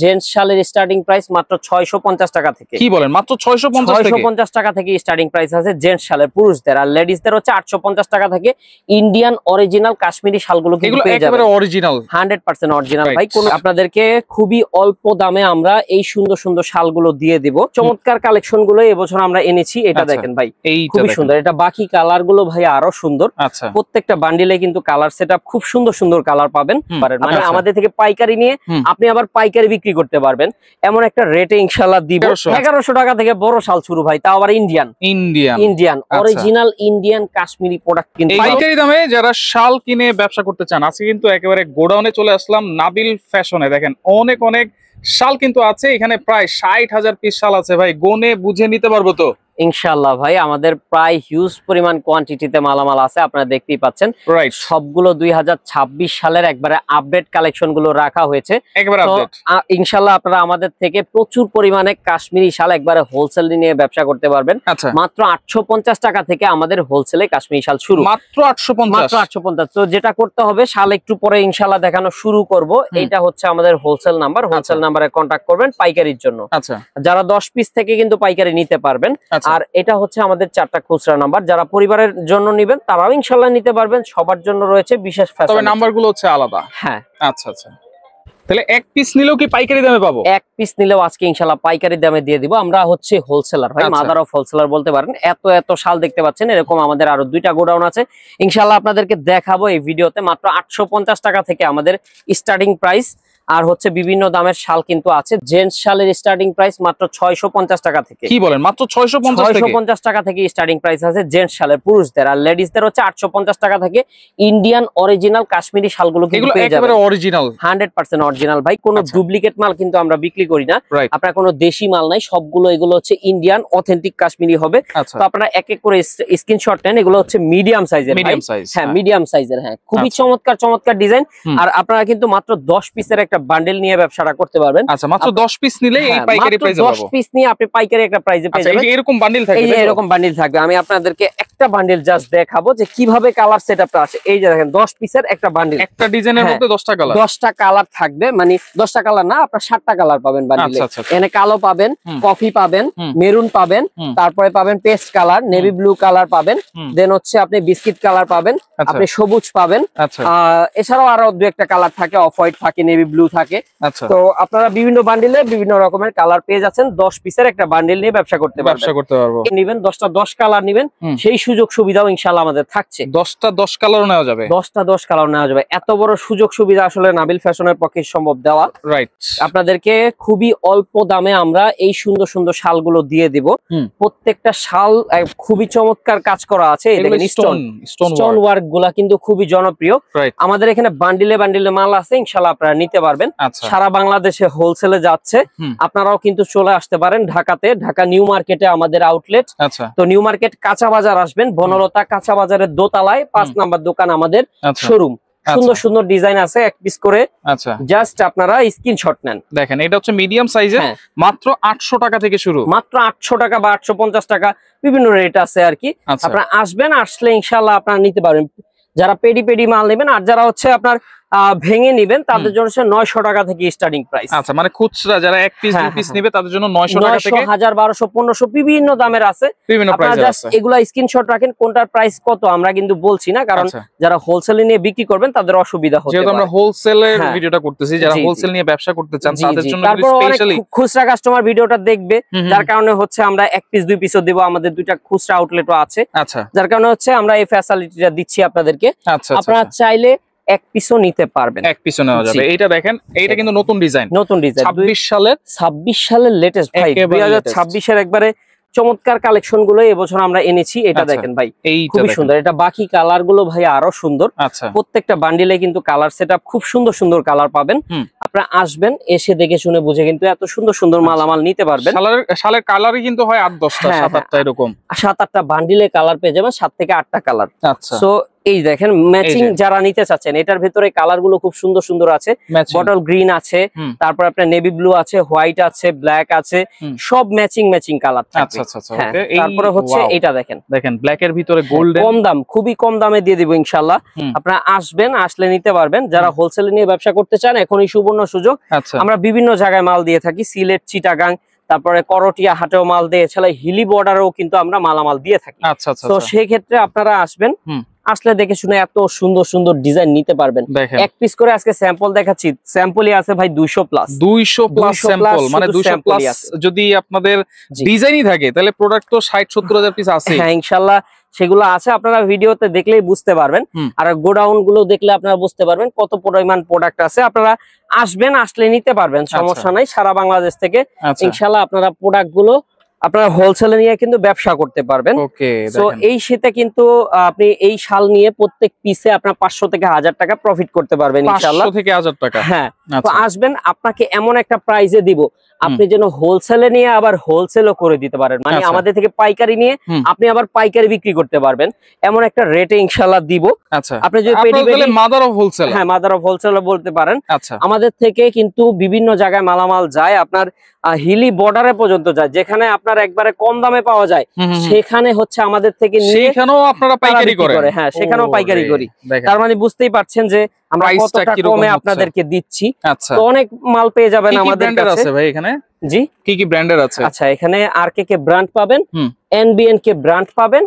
Gents শালের starting price মাত্র 650 টাকা থেকে। কি বলেন, মাত্র 650 টাকা থেকে স্টার্টিং প্রাইস আছে জেন্টস শালের, পুরুষদের। আর লেডিসদের হচ্ছে 850 টাকা থেকে ইন্ডিয়ান অরিজিনাল কাশ্মীরি শালগুলো কিন্তু পেয়ে যাবেন, 100% অরিজিনাল ভাই। কোন আপনাদেরকে খুবই অল্প দামে আমরা এই সুন্দর সুন্দর শালগুলো দিয়ে দিব। চমৎকার কালেকশন গুলো এবছর আমরা এনেছি। এটা দেখেন ভাই, খুবই সুন্দর। এটা বাকি কালার গুলো ভাই আরো সুন্দর। প্রত্যেকটা বান্ডিলে কিন্তু কালার সেটআপ খুব সুন্দর সুন্দর কালার পাবেন। মানে আমাদের থেকে পাইকারি নিয়ে আপনি আবার পাইকারি বিক্রি করতে পারবেন, এমন একটা রেটে ইনশাআল্লাহ দিব। 1100 টাকা থেকে বড় শাল শুরু ভাই, তাও আবার Indian original Indian Kashmiri product. কিন্তু পাইকারি দামে যারা শাল কিনে ব্যবসা করতে চান, আজকে কিন্তু একেবারে গোডাউনে চলে আসলাম নাবিল ফ্যাশনে। দেখেন অনেক অনেক শাল কিন্তু আছে এখানে, প্রায় 60,000 পিস শাল আছে ভাই। গনে বুঝে নিতে পারবো তো ইনশাআল্লাহ ভাই? আমাদের প্রায় হিউজ পরিমাণ কোয়ান্টিটিতে মালামাল আছে, আপনারা দেখতেই পাচ্ছেন। সবগুলো 2026 সালের একবারে আপডেট কালেকশন গুলো রাখা হয়েছে। ইনশাআল্লাহ আপনারা আমাদের থেকে প্রচুর পরিমাণে কাশ্মীরি শাল একবারে হোলসেল নিয়ে ব্যবসা করতে পারবেন। মাত্র 850 টাকা থেকে আমাদের হোলসেলে কাশ্মীরি শাল শুরু, মাত্র 850। তো যেটা করতে হবে, শাল একটু পরে ইনশাআল্লাহ দেখানো শুরু করব। এইটা হচ্ছে আমাদের হোলসেল নাম্বার, হোলসেল নাম্বারে কন্টাক্ট করবেন পাইকারির জন্য। যারা 10 পিস থেকে কিন্তু পাইকারি নিতে পারবেন। আর এটা হচ্ছে আমাদের 4টা খুচরা নাম্বার, যারা পরিবারের জন্য নেবেন তারাও ইনশাআল্লাহ নিতে পারবেন। সবার জন্য রয়েছে বিশেষ ফ্যাসিলিটি, তবে নাম্বারগুলো হচ্ছে আলাদা। হ্যাঁ, আচ্ছা। তাহলে এক পিস নিলেও কি পাইকারি দামে পাবো? এক পিস নিলেও আজকে ইনশাআল্লাহ পাইকারি দামে দিয়ে দিব। আমরা হচ্ছে হোলসেলার ভাই, মাদার অফ হোলসেলার বলতে পারেন। এত শাল দেখতে পাচ্ছেন, এরকম আমাদের আরো 2টা গোডাউন আছে। ইনশাআল্লাহ আপনাদেরকে দেখাবো এই ভিডিওতে। মাত্র 850 টাকা থেকে আমাদের স্টার্টিং প্রাইস। আর হচ্ছে বিভিন্ন দামের শাল কিন্তু আছে। জেন্টস শালের স্টার্টিং প্রাইস মাত্র 650 টাকা থেকে। কি বলেন, মাত্র 650 টাকা থেকে স্টার্টিং প্রাইস আছে জেন্টস শালের, পুরুষদের। আর লেডিসদের হচ্ছে 850 টাকা থেকে ইন্ডিয়ান অরিজিনাল কাশ্মীরি শালগুলো কিন্তু পেয়ে যাবেন, 100% অরিজিনাল ভাই। কোনো ডুপ্লিকেট মাল কিন্তু আমরা বিক্রি করি না। আপনার কোনো দেশি মাল নাই, সবগুলো এগুলো হচ্ছে ইন্ডিয়ান অথেন্টিক কাশ্মীরি হবে। তো আপনারা এক এক করে স্ক্রিনশট নেন। এগুলো হচ্ছে মিডিয়াম সাইজের, হ্যাঁ মিডিয়াম সাইজের, হ্যাঁ খুবই চমৎকার ডিজাইন। আর আপনারা কিন্তু মাত্র 10 পিসের একটা বান্ডেল নিয়ে ব্যবসাটা করতে পারবেন। আচ্ছা, মাত্র 10 পিস নিলে এই পাইকারি প্রাইসে পাবো। 10 পিস নিয়ে আপনি পাইকারি একটা প্রাইসে পেয়ে যাবেন। এরকম বান্ডেল থাকবে, এই যে এরকম বান্ডেল থাকবে। আমি আপনাদেরকে একটা বান্ডেল জাস্ট দেখাবো যে কিভাবে কালার সেটআপটা আছে। এই যে দেখেন 10 পিসের একটা বান্ডেল, একটা ডিজাইনের মধ্যে 10টা কালার, 10টা কালার থাকবে। মানে 10টা কালার না, আপনারা 7টা কালার পাবেন বান্ডেলে। এখানে কালো পাবেন, কফি পাবেন, মেরুন পাবেন, তারপরে পাবেন paste colour, navy blue colour পাবেন, দেন হচ্ছে আপনি বিস্কিট কালার পাবেন, আপনি সবুজ পাবেন। এছাড়াও আরো 2-একটা কালার থাকে, অফ হোয়াইট থাকে, নেভি ব্লু থাকে। তো আপনারা বিভিন্ন বান্ডিলে বিভিন্ন রকমের কালার পেয়ে যাচ্ছেন। 10 পিসের একটা বান্ডিল নিয়ে ব্যবসা করতে পারবো। নিবেন 10টা 10 কালার নিবেন, সেই সুযোগ সুবিধাও ইনশাআল্লাহ আমাদের থাকছে। 10টা 10 কালারও নেওয়া যাবে, 10টা 10 কালার নেওয়া যাবে। এত বড় সুযোগ সুবিধা আসলে নাবিল ফ্যাশনের পক্ষে সম্ভব দেওয়া। আপনাদেরকে খুবই অল্প দামে আমরা এই সুন্দর সুন্দর শালগুলো দিয়ে দিব। প্রত্যেকটা শাল খুবই চমৎকার কাজ করা আছে। স্টোন ওয়ার্ক গুলা কিন্তু খুবই জনপ্রিয়। আমাদের এখানে বান্ডিলে মাল আছে, ইনশাআল্লাহ আপনারা নিতে পারবেন। সারা বাংলাদেশে হোলসেলে যাচ্ছে, আপনারাও কিন্তু চলে আসতে পারেন ঢাকাতে। ঢাকা নিউ মার্কেটে আমাদের আউটলেট। তো নিউ মার্কেট কাঁচা বাজার আসবেন, বনলতা কাঁচা বাজারের দোতলায় 5 নাম্বার দোকান আমাদের শোরুম। সুন্দর সুন্দর ডিজাইন আছে, এক পিস করে। জাস্ট আপনারা স্ক্রিনশট নেন। দেখেন এটা হচ্ছে মিডিয়াম সাইজের, মাত্র 800 টাকা থেকে শুরু। মাত্র 800 টাকা বা 850 টাকা, বিভিন্ন রেট আছে আর কি। আপনারা আসবেন, আসলে ইনশাআল্লাহ আপনারা নিতে পারবেন। যারা পেডি মাল নেবেন আর যারা হচ্ছে আপনার ভেঙে নেবেন তাদের জন্য 900 টাকা থেকে স্টার্টিং প্রাইস। আচ্ছা, মানে খুচরা যারা এক পিস দুই পিস নেবে তাদের জন্য 900 টাকা থেকে 1000, 1200, 1500 বিভিন্ন দামের আছে, বিভিন্ন প্রাইসে আছে। এগুলা স্ক্রিনশট রাখেন, কোনটার প্রাইস কত আমরা কিন্তু বলছি না, কারণ যারা হোলসেলে নিয়ে বিক্রি করবেন তাদের অসুবিধা হতে পারে। যেহেতু আমরা হোলসেলের ভিডিওটা করতেছি, যারা হোলসেল নিয়ে ব্যবসা করতে চান তাদের জন্য স্পেশালি খুচরা কাস্টমার ভিডিওটা দেখবে, যার কারণে হচ্ছে আমরা এক পিস দুই পিসও দেব। আমাদের 2টা খুচরা আউটলেটও আছে, যার কারণে হচ্ছে আমরা এই ফ্যাসিলিটিটা দিচ্ছি আপনাদেরকে। আপনারা চাইলে এক পিসও নিতে পারবেন, এক পিসও নেওয়া যাবে। এইটা দেখেন, এইটা কিন্তু নতুন ডিজাইন, 26 সালের লেটেস্ট ভাই। 2026 এর একবারে চমৎকার কালেকশন গুলো এবছর আমরা এনেছি। এটা দেখেন ভাই, খুবই সুন্দর। এটা বাকি কালার গুলো ভাই আরো সুন্দর। প্রত্যেকটা বান্ডিলে কিন্তু কালার সেটআপ খুব সুন্দর সুন্দর কালার পাবেন। আপনারা আসবেন, এসে দেখে শুনে বুঝে কিন্তু এত সুন্দর সুন্দর মালামাল নিতে পারবেন। শালের কালারই কিন্তু হয় 8-10টা, 7-8টা এরকম। 7-8টা বান্ডিলে কালার পেয়ে যাবেন, 7 থেকে 8টা কালার। সো এই দেখেন ম্যাচিং যারা নিতে চাচ্ছেন, এটার ভিতরে কালার গুলো খুব সুন্দর সুন্দর আছে। বটল গ্রিন আছে, তারপর আপনার নেভি ব্লু আছে, হোয়াইট আছে, ব্ল্যাক আছে, সব ম্যাচিং কালার থাকবে। তারপরে হচ্ছে এটা দেখেন ব্ল্যাক এর ভিতরে গোল্ডেন, কম দাম, খুবই কম দামে দিয়ে দিব ইনশাআল্লাহ। আপনারা আসবেন, আসলে নিতে পারবেন। যারা হোলসেলে নিয়ে ব্যবসা করতে চান এখনই সুবর্ণ সুযোগ। আমরা বিভিন্ন জায়গায় মাল দিয়ে থাকি, সিলেট, চিটাগাং, তারপরে করটিয়া হাটেও মাল দিয়ে, এছাড়া হিলি বর্ডারেও কিন্তু আমরা মালামাল দিয়ে থাকি। তো সেই ক্ষেত্রে আপনারা আসবেন, আসলে দেখে শুনে এত সুন্দর সুন্দর ডিজাইন নিতে পারবেন। এক পিস করে আজকে স্যাম্পল দেখাচ্ছি, স্যাম্পলই আছে ভাই 200 প্লাস। 200 প্লাস স্যাম্পল, মানে 200 প্লাস যদি আপনাদের ডিজাইনই থাকে তাহলে প্রোডাক্ট তো 60-70 হাজার পিস আছে। হ্যাঁ ইনশাআল্লাহ সেগুলো আছে, আপনারা ভিডিওতে দেখলেই বুঝতে পারবেন। আর গোডাউন গুলো দেখলে আপনারা বুঝতে পারবেন কত পরিমাণ প্রোডাক্ট আছে। আপনারা আসবেন, আসলে নিতে পারবেন, সমস্যা নাই। সারা বাংলাদেশ থেকে ইনশাআল্লাহ আপনারা প্রোডাক্ট গুলো আপনারা হোলসেলে নিয়ে কিন্তু ব্যবসা করতে পারবেন। তো এই শীতে কিন্তু আপনি এই শাল নিয়ে প্রত্যেক পিসে আপনার 500 থেকে 1000 টাকা প্রফিট করতে পারবেন ইনশাআল্লাহ। 500 থেকে 1000 টাকা। হ্যাঁ, তো আসবেন, আপনাকে এমন একটা প্রাইসে দিব আপনি যেন হোলসেলে নিয়ে আবার হোলসেলও করে দিতে পারেন, মানে আমাদের থেকে পাইকারি নিয়ে আপনি আবার পাইকারি বিক্রি করতে পারবেন, এমন একটা রেটে ইনশাআল্লাহ দিব। আপনি যদি মাদার অফ হোলসেল, হ্যাঁ মাদার অফ হোলসেল বলতে পারেন। আমাদের থেকে কিন্তু বিভিন্ন জায়গায় মালামাল যায়, আপনার হিলি বর্ডারে পর্যন্ত যায়, যেখানে আপনার একবারে কম দামে পাওয়া যায় সেখানে হচ্ছে আমাদের থেকে নিয়ে সেখানেও আপনারা পাইকারি করেন। হ্যাঁ সেখানেও পাইকারি করি। তার মানে বুঝতেই পারছেন যে আমরা কতটা কমে আপনাদেরকে দিচ্ছি। তো অনেক মাল পেয়ে যাবেন আমাদের কাছে ভাই। এখানে জি কি কি ব্র্যান্ডের আছে? আচ্ছা, এখানে আরকেকে ব্র্যান্ড পাবেন, এনবিএনকে ব্র্যান্ড পাবেন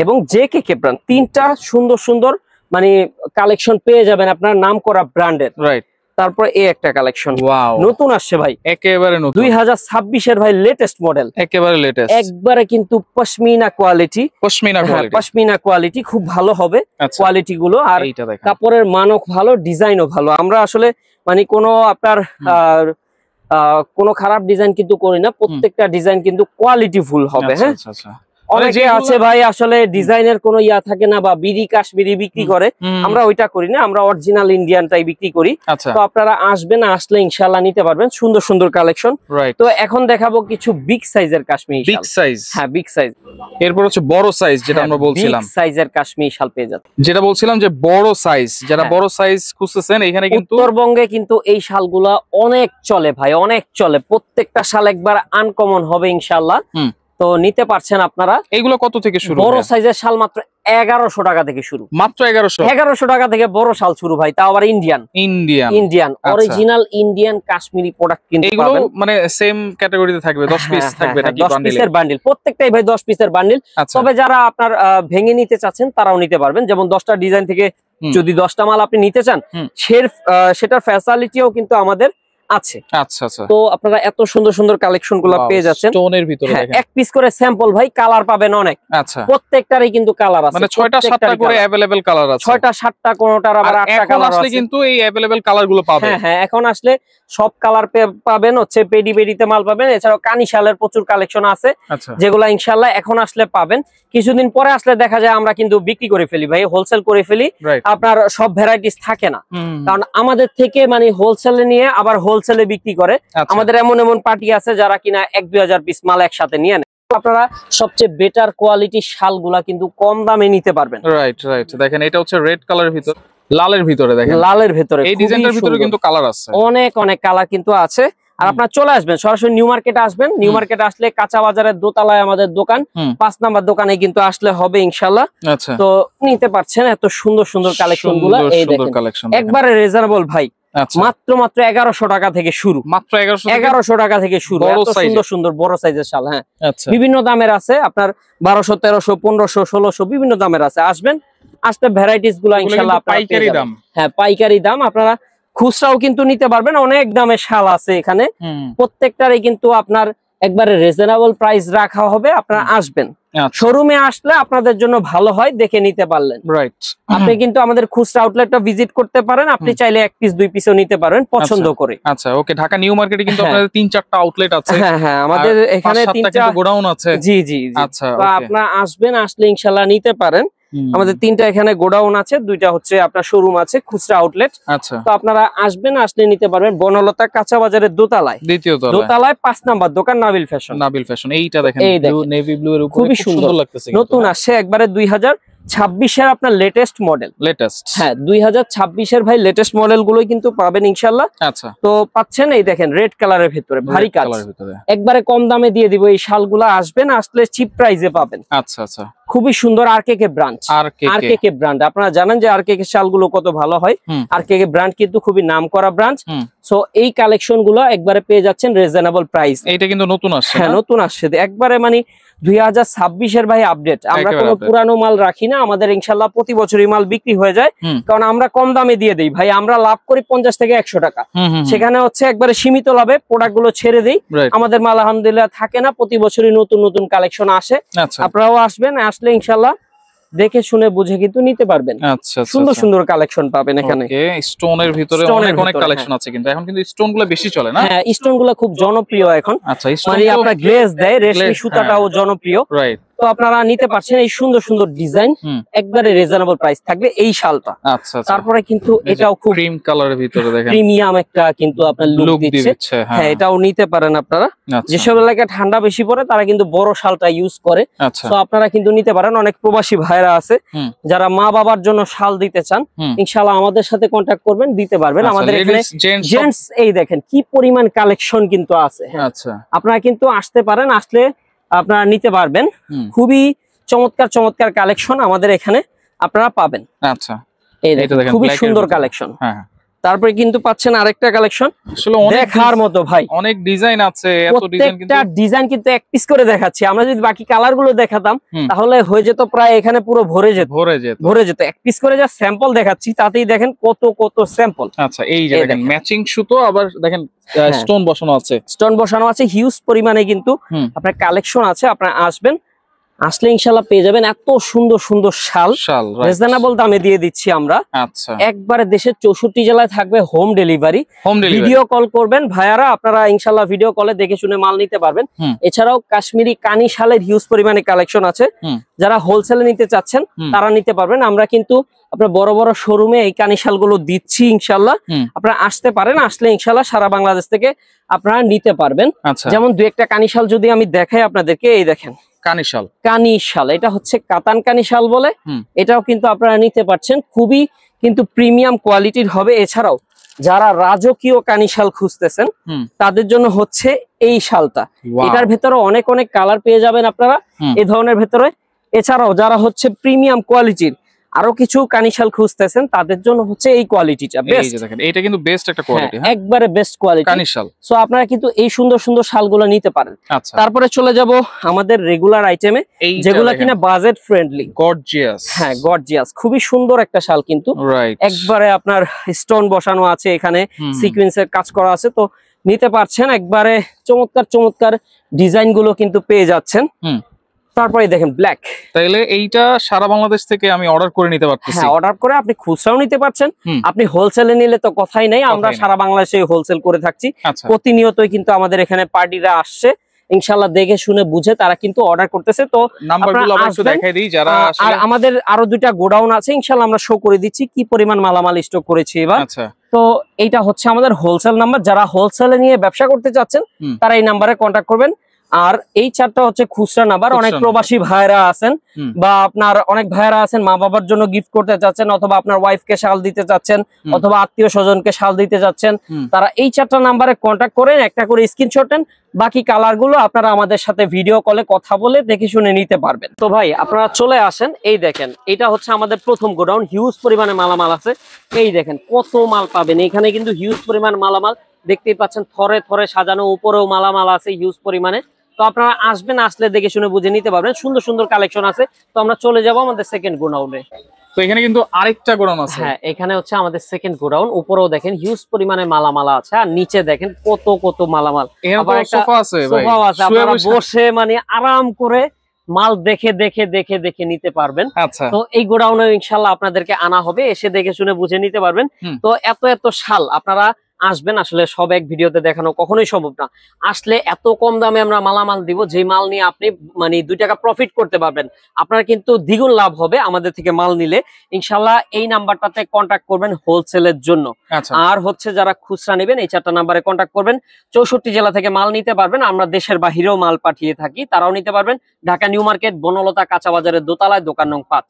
এবং জেকেকে ব্র্যান্ড, তিনটা সুন্দর সুন্দর মানে কালেকশন পেয়ে যাবেন আপনার নাম করা ব্র্যান্ডের। রাইট। তারপরে এই একটা কালেকশন নতুন আসছে ভাই, একেবারে নতুন, 2026 এর ভাই লেটেস্ট মডেল, একেবারে লেটেস্ট, একবারে কিন্তু পশমিনা কোয়ালিটি, পশমিনা কোয়ালিটি খুব ভালো হবে কোয়ালিটি গুলো। আর কাপড়ের মানও ভালো, ডিজাইনও ভালো। আমরা আসলে মানে কোনো আপনার কোনো খারাপ ডিজাইন কিন্তু করি না, প্রত্যেকটা ডিজাইন কিন্তু কোয়ালিটি ফুল হবে। হ্যাঁ, অনেকে আছে ভাই আসলে ডিজাইনের কোনো ইয়া থাকে না, বা বিডি কাশ্মীরি বিক্রি করে, আমরা ওইটা করি না, আমরা অরিজিনাল ইন্ডিয়ানটাই বিক্রি করি। তো আপনারা আসবেন, আসলে ইনশাআল্লাহ নিতে পারবেন সুন্দর সুন্দর কালেকশন। তো এখন দেখাবো কিছু বিগ সাইজের কাশ্মীরি শাল। Big size? হ্যাঁ বিগ সাইজ। এরপর হচ্ছে বড় সাইজ, যেটা আমরা বলছিলাম বিগ সাইজের কাশ্মীরি শাল পেয়ে যাচ্ছে, যেটা বলছিলাম যে বড় সাইজ, যারা বড় সাইজ খুঁজতেছেন এখানে কিন্তু উত্তরবঙ্গে কিন্তু এই শালগুলা অনেক চলে ভাই, অনেক চলে। প্রত্যেকটা শাল একবার আনকমন হবে ইনশাআল্লাহ। তো নিতে পারছেন আপনারা। এগুলো কত থেকে শুরু? বড় সাইজের শাল মাত্র 1100 টাকা থেকে শুরু। মাত্র 1100 টাকা থেকে বড় শাল শুরু ভাই, তাও আবার Indian original Indian Kashmiri product কিন্তু পাবেন। মানে সেম ক্যাটাগরিতে থাকবে, 10 পিস থাকবে নাকি? 10 পিসের বান্ডিল, প্রত্যেকটাই ভাই 10 পিসের বান্ডিল। তবে যারা আপনার ভেঙে নিতে চাচ্ছেন তারাও নিতে পারবেন, যেমন 10টা ডিজাইন থেকে যদি 10টা মাল আপনি নিতে চান সেটার ফ্যাসিলিটিও কিন্তু আমাদের আছে। আচ্ছা আচ্ছা। তো আপনারা এত সুন্দর সুন্দর কালেকশন গুলো পেয়ে যাচ্ছেন। স্টোনের ভিতরে দেখেন, এক পিস করে স্যাম্পল ভাই, কালার পাবেন অনেক। আচ্ছা, প্রত্যেকটারই কিন্তু কালার আছে, মানে 6টা 7টা করে अवेलेबल কালার আছে। 6টা 7টা, কোনটার আবার 8টা কালার আছে। আসলে কিন্তু এই अवेलेबल কালার গুলো পাবেন। হ্যাঁ, এখন আসলে সব কালার পাবেন, হচ্ছে পেডিতে মাল পাবেন। এছাড়াও কানি শালের প্রচুর কালেকশন আছে, যেগুলো ইনশাআল্লাহ এখন আসলে পাবেন। কিছুদিন পরে আসলে দেখা যায় আমরা কিন্তু বিক্রি করে ফেলি ভাই, হোলসেল করে ফেলি। আপনার সব ভ্যারাইটিস থাকে না, কারণ আমাদের থেকে মানে হোলসেলে নিয়ে আবার হোলসেলে বিক্রি করে। আমাদের এমন পার্টি আছে যারা কিনা 1-2000 পিস মাল একসাথে নিয়ে নেয়। আপনারা সবচেয়ে বেটার কোয়ালিটির শালগুলা কিন্তু কম দামে নিতে পারবেন। রাইট। দেখেন এটা হচ্ছে রেড কালারের ভিতর, লালের ভিতরে, দেখেন লালের ভিতরে এই ডিজাইনের ভিতরে কিন্তু কালার আছে, অনেক কালার কিন্তু আছে। আর আপনারা চলে আসবেন, সরাসরি নিউ মার্কেটে আসবেন। নিউ মার্কেটে আসলে কাঁচা বাজারের দোতলায় আমাদের দোকান, 5 নাম্বার দোকানে কিন্তু আসলে হবে ইনশাআল্লাহ। তো নিতে পারছেন এত সুন্দর সুন্দর কালেকশন গুলা। এই দেখেন একবারে রিজনেবল ভাই, মাত্র 1100 টাকা থেকে শুরু, মাত্র 1100 টাকা থেকে শুরু। এত সুন্দর সুন্দর বড় সাইজের শাল। হ্যাঁ, বিভিন্ন দামের আছে, আপনার 1200, 1300, 1500, 1600 বিভিন্ন দামের আছে। আসবেন, আসলে ভ্যারাইটিস গুলো ইনশাআল্লাহ পাইকারি দাম। হ্যাঁ পাইকারি দাম, আপনারা খুচরাও কিন্তু নিতে পারবেন। অনেক দামের শাল আছে এখানে, প্রত্যেকটারই কিন্তু আপনার একবারে রিজনেবল প্রাইস রাখা হবে। আপনারা আসবেন, শোরুমে আসলে আপনাদের জন্য ভালো হয়, দেখে নিতে পারলেন। রাইট। আপনি কিন্তু আমাদের খুচরা আউটলেটটা ভিজিট করতে পারেন, আপনি চাইলে 1 পিস 2 পিসও নিতে পারেন পছন্দ করে। আচ্ছা, ওকে। ঢাকা নিউ মার্কেটে কিন্তু আপনাদের 3-4টা আউটলেট আছে। হ্যাঁ, আমাদের এখানে 3টা গোডাউন আছে। জি। আচ্ছা, তো আপনারা আসবেন, আসলে ইনশাআল্লাহ নিতে পারেন। আমাদের 3টা এখানে গোডাউন আছে, 2টা হচ্ছে আপনার শোরুম আছে, খুচরা আউটলেট। আচ্ছা, তো আপনারা আসবেন, আসলে নিতে পারবেন। বনলতা কাঁচা বাজারের দোতলায়, দ্বিতীয় দোতলায় 5 নাম্বার দোকান, নাবিল ফ্যাশন। এইটা দেখেন নেভি ব্লু এর উপরে খুবই সুন্দর লাগতেছে, নতুন আসছে একবারে 2025 2026-এর আপনার লেটেস্ট মডেল। হ্যাঁ 2026-এর ভাই লেটেস্ট মডেল গুলোই কিন্তু পাবেন ইনশাআল্লাহ। আচ্ছা তো পাচ্ছেন এই দেখেন রেড কালারের ভিতরে ভারী কাজ, একবারে কম দামে দিয়ে দিব। এই শালগুলো আসবেন, আসলে চিপ প্রাইসে পাবেন। আচ্ছা আচ্ছা, খুবই সুন্দর আরকেকে ব্র্যান্ড। আরকেকে ব্র্যান্ড আপনারা জানেন যে আরকেকে শালগুলো কত ভালো হয়। আরকেকে ব্র্যান্ড কিন্তু খুবই নামকরা ব্র্যান্ড। সো এই কালেকশন গুলো একবারে পেয়ে যাচ্ছেন রিজনেবল প্রাইস। এটা কিন্তু নতুন আসছে। হ্যাঁ নতুন আসছে একবারে, মানে 2026-এর ভাই আপডেট। আমরা কোনো পুরানো মাল রাখি না, আমাদের ইনশাআল্লাহ প্রতি বছরই মাল বিক্রি হয়ে যায়, কারণ আমরা কম দামে দিয়ে দেই ভাই। আমরা লাভ করি 50 থেকে 100 টাকা, সেখানে হচ্ছে একবারে সীমিত লাভে প্রোডাক্ট গুলো ছেড়ে দেই। আমাদের মাল আলহামদুলিল্লাহ থাকে না, প্রতি বছরই নতুন নতুন কালেকশন আসে। আপনারাও আসবেন, আসলে ইনশাআল্লাহ দেখে শুনে বুঝে কিন্তু নিতে পারবেন। আচ্ছা, সুন্দর সুন্দর কালেকশন পাবেন এখানে। স্টোনের ভিতরে অনেক কালেকশন আছে, কিন্তু এখন কিন্তু স্টোন গুলো বেশি চলে না? হ্যাঁ স্টোন গুলো খুব জনপ্রিয় এখন। আচ্ছা, মানে আপনার গ্লেজ দেয়, রেশমি সুতাটাও জনপ্রিয়। রাইট, তো আপনারা নিতে পারছেন এই সুন্দর সুন্দর ডিজাইন, একবারে রিজনেবল প্রাইস থাকবে এই শালটা। আচ্ছা, তারপরে কিন্তু এটাও খুব ক্রিম কালারের ভিতরে দেখেন প্রিমিয়াম একটা কিন্তু আপনার লুক দিচ্ছে। হ্যাঁ এটাও নিতে পারেন আপনারা। যেসব এলাকায় ঠান্ডা বেশি পড়ে তারা কিন্তু বড় শালটা ইউজ করে, তো আপনারা কিন্তু নিতে পারেন। অনেক প্রবাসী ভাইরা আছে যারা মা বাবার জন্য শাল দিতে চান, ইনশাআল্লাহ আমাদের সাথে কন্টাক্ট করবেন, দিতে পারবেন। আমাদের এখানে জেন্টস এই দেখেন কি পরিমাণ কালেকশন কিন্তু আছে। আচ্ছা, আপনারা কিন্তু আসতে পারেন, আসলে আপনারা নিতে পারবেন। খুবই চমৎকার চমৎকার কালেকশন আমাদের এখানে আপনারা পাবেন। আচ্ছা, এই দেখেন খুবই সুন্দর কালেকশন। হ্যাঁ, তারপরে কিন্তু পাচ্ছেন আরেকটা কালেকশন, আসলে দেখার মতো ভাই। অনেক ডিজাইন আছে, এত ডিজাইন, কিন্তু প্রত্যেকটা ডিজাইন কিন্তু এক পিস করে দেখাচ্ছি। আমরা যদি বাকি কালার গুলো দেখাতাম তাহলে হয়ে যেত প্রায় এখানে পুরো ভরে যেত। এক পিস করে যা স্যাম্পল দেখাচ্ছি তাতেই দেখেন কত কত স্যাম্পল। আচ্ছা, এই যে দেখেন ম্যাচিং সুতো, আবার দেখেন স্টোন বসানো আছে হিউজ পরিমাণে কিন্তু আপনার কালেকশন আছে। আপনারা আসবেন, আসলে ইনশাআল্লাহ পেয়ে যাবেন এত সুন্দর সুন্দর শাল রিজনেবল দামে দিয়ে দিচ্ছি আমরা। আচ্ছা, একবারে দেশের 64 জেলায় থাকবে হোম ডেলিভারি। ভিডিও কল করবেন ভাইয়ারা, আপনারা ইনশাআল্লাহ ভিডিও কলে দেখে শুনে মাল নিতে পারবেন। এছাড়াও কাশ্মীরি কানি শালের হিউজ পরিমাণে কালেকশন আছে, যারা হোলসেলে নিতে চাচ্ছেন তারা নিতে পারবেন। আমরা কিন্তু আপনার বড় বড় শোরুমে এই কানি শালগুলো দিচ্ছি ইনশাআল্লাহ। আপনারা আসতে পারেন, আসলে ইনশাআল্লাহ সারা বাংলাদেশ থেকে আপনারা নিতে পারবেন। যেমন দুই একটা কানি শাল যদি আমি দেখাই আপনাদেরকে, এই দেখেন কানি শাল, এটা হচ্ছে কাতান কানি শাল বলে। এটাও কিন্তু আপনারা নিতে পারছেন, খুবই কিন্তু প্রিমিয়াম কোয়ালিটির হবে। এছাড়াও যারা রাজকীয় কানি শাল খুঁজতেছেন তাদের জন্য হচ্ছে এই শালটা। এটার ভেতরে অনেক অনেক কালার পেয়ে যাবেন আপনারা এই ধরনের ভেতরে। এছাড়াও যারা হচ্ছে প্রিমিয়াম কোয়ালিটির আরো কিছু কানিশাল খুঁজতেছেন তাদের জন্য হচ্ছে এই কোয়ালিটিটা বেস্ট। দেখেন এটা কিন্তু বেস্ট একটা কোয়ালিটি, হ্যাঁ একবারে বেস্ট কোয়ালিটি কানিশাল। সো আপনারা কিন্তু এই সুন্দর সুন্দর শালগুলো নিতে পারেন। তারপরে চলে যাব আমাদের রেগুলার আইটেমে, যেগুলো কিনা বাজেট ফ্রেন্ডলি, গর্জিয়াস। হ্যাঁ গর্জিয়াস, খুবই সুন্দর একটা শাল কিন্তু, একবারে আপনার স্টোন বসানো আছে, এখানে সিকোয়েন্সের কাজ করা আছে, তো নিতে পারছেন। একবারে চমৎকার চমৎকার ডিজাইন গুলো কিন্তু পেয়ে যাচ্ছেন। তারপরে দেখেন ব্ল্যাক, তাইলে এইটা সারা বাংলাদেশ থেকে আমি অর্ডার করে নিতে পারতেছি। হ্যাঁ অর্ডার করে আপনি খুচরাও নিতে পারছেন, আপনি হোলসেলে নিলে তো কথাই নাই, আমরা সারা বাংলাদেশে হোলসেল করে থাকছি। প্রতিনিয়তই কিন্তু আমাদের এখানে পার্টিরা আসছে, ইনশাআল্লাহ দেখে শুনে বুঝে তারা কিন্তু অর্ডার করতেছে। তো নাম্বারগুলো আমরা একটু দেখাই দিই যারা আসলে, আর আমাদের আরো দুইটা গোডাউন আছে, ইনশাআল্লাহ আমরা শো করে দিচ্ছি কি পরিমাণ মালামাল স্টক করেছি এবার। আচ্ছা, তো এইটা হচ্ছে আমাদের হোলসেল নাম্বার, যারা হোলসেলে নিয়ে ব্যবসা করতে চাচ্ছেন তারা এই নাম্বারে কন্ট্যাক্ট করবেন। আর এই চারটা হচ্ছে খুচরা নাম্বার। অনেক প্রবাসী ভাইরা আছেন বা আপনার অনেক ভাইরা আছেন মা বাবার জন্য গিফট করতে চাচ্ছেন, অথবা আপনার ওয়াইফকে শাল দিতে চাচ্ছেন, অথবা আত্মীয় স্বজনকে শাল দিতে চাচ্ছেন, তারা এই চারটা নাম্বারে কন্ট্যাক্ট করেন, একটা করে স্ক্রিনশট নেন, বাকি কালার গুলো আপনারা আমাদের সাথে ভিডিও কলে কথা বলে দেখে শুনে নিতে পারবেন। তো ভাই আপনারা চলে আসেন, এই দেখেন এটা হচ্ছে আমাদের প্রথম গোডাউন, হিউজ পরিমাণে মালামাল আছে। এই দেখেন কত মাল পাবেন এখানে, কিন্তু হিউজ পরিমাণ মালামাল দেখতেই পাচ্ছেন, থরে থরে সাজানো, উপরেও মালামাল আছে হিউজ পরিমাণে। তো আপনারা আসবেন, আসলে দেখে শুনে বুঝে নিতে পারবেন, সুন্দর সুন্দর কালেকশন আছে। তো আমরা চলে যাব আমাদের সেকেন্ড গোডাউনে। তো এখানে কিন্তু আরেকটা গোডাউন আছে। হ্যাঁ এখানে হচ্ছে আমাদের সেকেন্ড গোডাউন, উপরেও দেখেন হিউজ পরিমাণে মালামাল আছে, আর নিচে দেখেন কত কত মালামাল। আবার একটা সোফা আছে ভাই, আপনারা বসে মানে আরাম করে মাল দেখে দেখে দেখে দেখে নিতে পারবেন। আচ্ছা, তো এই গোডাউনে ইনশাআল্লাহ আপনাদেরকে আনা হবে, এসে দেখে শুনে বুঝে নিতে পারবেন। তো এত এত শাল আপনারা আসবেন, আসলে সব এক ভিডিওতে দেখানো কখনোই সম্ভব না। আসলে এত কম দামে আমরা মালামাল দিব, যে মাল নিয়ে আপনি মানে 2 টাকা প্রফিট করতে পারবেন, আপনার কিন্তু দ্বিগুণ লাভ হবে আমাদের থেকে মাল নিলে। ইনশাআল্লাহ এই নাম্বারটাতে কন্ট্যাক্ট করবেন হোলসেলের জন্য। আর হচ্ছে যারা খুচরা নেবেন এই চারটা নাম্বারে কন্ট্যাক্ট করবেন। 64 জেলা থেকে মাল নিতে পারবেন, আমরা দেশের বাহিরেও মাল পাঠিয়ে থাকি, তারাও নিতে পারবেন। ঢাকা নিউ মার্কেট, বনলতা কাঁচা বাজারের দোতলায়, দোকান নং 5।